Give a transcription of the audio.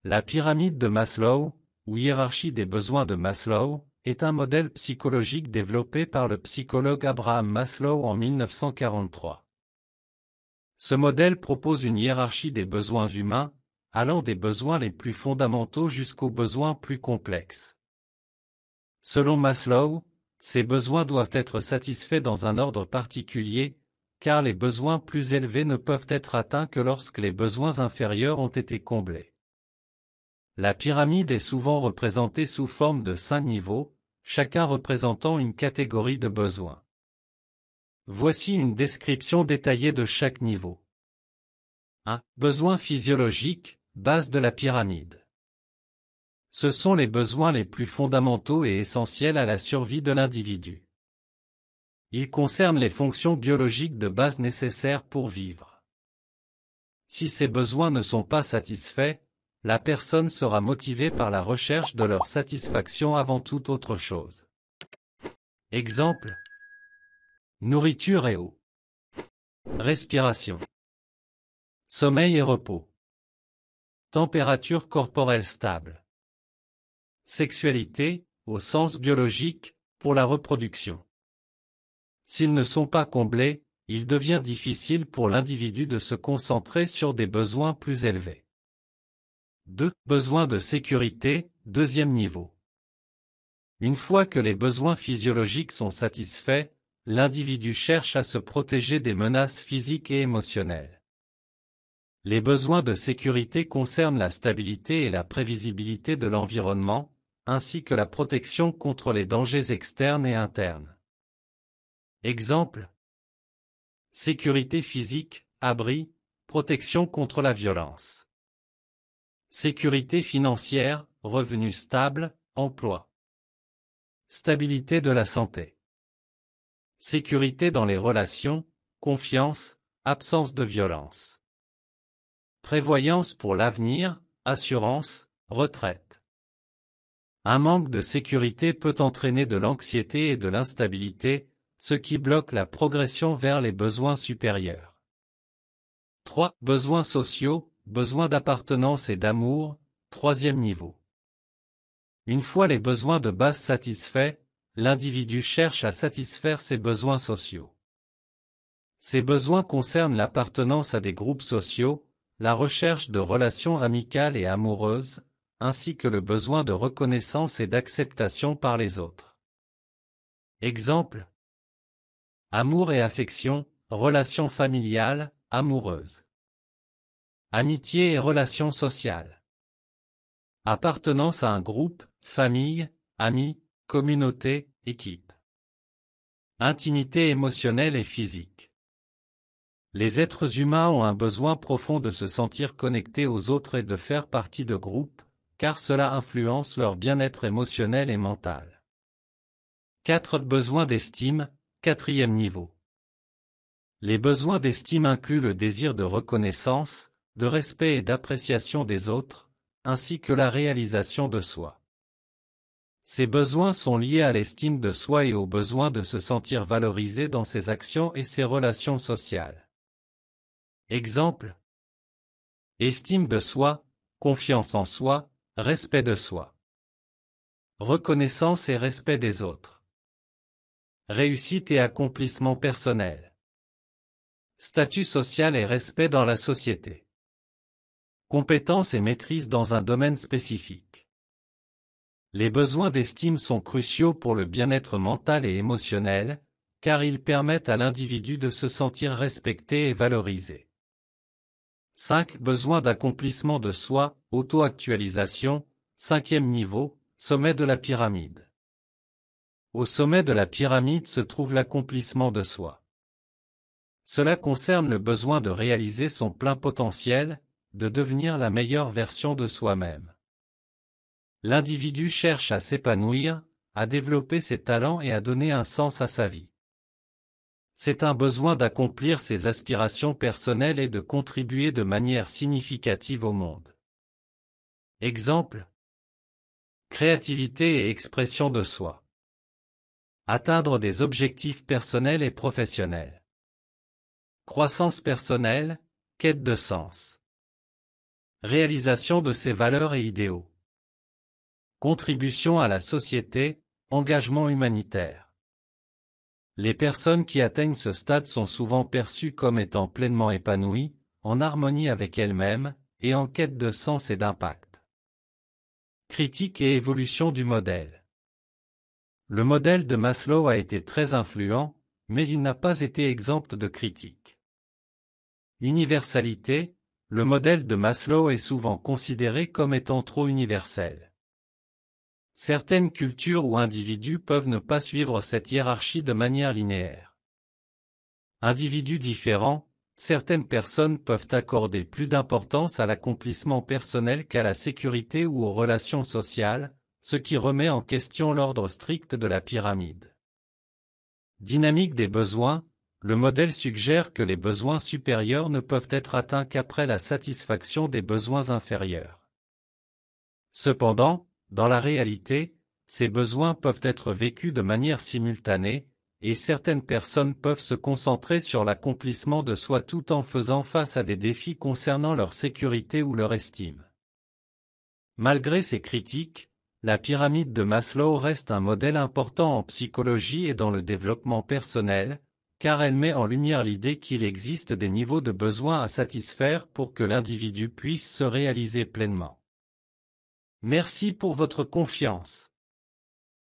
La pyramide de Maslow, ou hiérarchie des besoins de Maslow, est un modèle psychologique développé par le psychologue Abraham Maslow en 1943. Ce modèle propose une hiérarchie des besoins humains, allant des besoins les plus fondamentaux jusqu'aux besoins plus complexes. Selon Maslow, ces besoins doivent être satisfaits dans un ordre particulier, car les besoins plus élevés ne peuvent être atteints que lorsque les besoins inférieurs ont été comblés. La pyramide est souvent représentée sous forme de 5 niveaux, chacun représentant une catégorie de besoins. Voici une description détaillée de chaque niveau. 1. Besoins physiologiques, base de la pyramide. Ce sont les besoins les plus fondamentaux et essentiels à la survie de l'individu. Ils concernent les fonctions biologiques de base nécessaires pour vivre. Si ces besoins ne sont pas satisfaits, la personne sera motivée par la recherche de leur satisfaction avant toute autre chose. Exemple. Nourriture et eau. Respiration. Sommeil et repos. Température corporelle stable. Sexualité, au sens biologique, pour la reproduction. S'ils ne sont pas comblés, il devient difficile pour l'individu de se concentrer sur des besoins plus élevés. 2. Besoins de sécurité, deuxième niveau. Une fois que les besoins physiologiques sont satisfaits, l'individu cherche à se protéger des menaces physiques et émotionnelles. Les besoins de sécurité concernent la stabilité et la prévisibilité de l'environnement, ainsi que la protection contre les dangers externes et internes. Exemple. Sécurité physique, abri, protection contre la violence. Sécurité financière, revenus stables, emploi. Stabilité de la santé. Sécurité dans les relations, confiance, absence de violence. Prévoyance pour l'avenir, assurance, retraite. Un manque de sécurité peut entraîner de l'anxiété et de l'instabilité, ce qui bloque la progression vers les besoins supérieurs. 3. Besoins sociaux, besoins d'appartenance et d'amour, troisième niveau. Une fois les besoins de base satisfaits, l'individu cherche à satisfaire ses besoins sociaux. Ces besoins concernent l'appartenance à des groupes sociaux, la recherche de relations amicales et amoureuses, ainsi que le besoin de reconnaissance et d'acceptation par les autres. Exemple. Amour et affection, relations familiales, amoureuses. Amitié et relations sociales. Appartenance à un groupe, famille, amis, communauté, équipe. Intimité émotionnelle et physique. Les êtres humains ont un besoin profond de se sentir connectés aux autres et de faire partie de groupes, car cela influence leur bien-être émotionnel et mental. 4. Besoins d'estime, quatrième niveau. Les besoins d'estime incluent le désir de reconnaissance, de respect et d'appréciation des autres, ainsi que la réalisation de soi. Ces besoins sont liés à l'estime de soi et au besoin de se sentir valorisé dans ses actions et ses relations sociales. Exemple. Estime de soi, confiance en soi, respect de soi. Reconnaissance et respect des autres. Réussite et accomplissement personnel. Statut social et respect dans la société. Compétence et maîtrise dans un domaine spécifique. Les besoins d'estime sont cruciaux pour le bien-être mental et émotionnel, car ils permettent à l'individu de se sentir respecté et valorisé. 5. Besoins d'accomplissement de soi, auto-actualisation, cinquième niveau, sommet de la pyramide. Au sommet de la pyramide se trouve l'accomplissement de soi. Cela concerne le besoin de réaliser son plein potentiel, de devenir la meilleure version de soi-même. L'individu cherche à s'épanouir, à développer ses talents et à donner un sens à sa vie. C'est un besoin d'accomplir ses aspirations personnelles et de contribuer de manière significative au monde. Exemple. Créativité et expression de soi. Atteindre des objectifs personnels et professionnels. Croissance personnelle, quête de sens. Réalisation de ses valeurs et idéaux. Contribution à la société, engagement humanitaire. Les personnes qui atteignent ce stade sont souvent perçues comme étant pleinement épanouies, en harmonie avec elles-mêmes, et en quête de sens et d'impact. Critique et évolution du modèle. Le modèle de Maslow a été très influent, mais il n'a pas été exempt de critiques. Universalité. Le modèle de Maslow est souvent considéré comme étant trop universel. Certaines cultures ou individus peuvent ne pas suivre cette hiérarchie de manière linéaire. Individus différents, certaines personnes peuvent accorder plus d'importance à l'accomplissement personnel qu'à la sécurité ou aux relations sociales, ce qui remet en question l'ordre strict de la pyramide. Dynamique des besoins. Le modèle suggère que les besoins supérieurs ne peuvent être atteints qu'après la satisfaction des besoins inférieurs. Cependant, dans la réalité, ces besoins peuvent être vécus de manière simultanée, et certaines personnes peuvent se concentrer sur l'accomplissement de soi tout en faisant face à des défis concernant leur sécurité ou leur estime. Malgré ces critiques, la pyramide de Maslow reste un modèle important en psychologie et dans le développement personnel, car elle met en lumière l'idée qu'il existe des niveaux de besoins à satisfaire pour que l'individu puisse se réaliser pleinement. Merci pour votre confiance.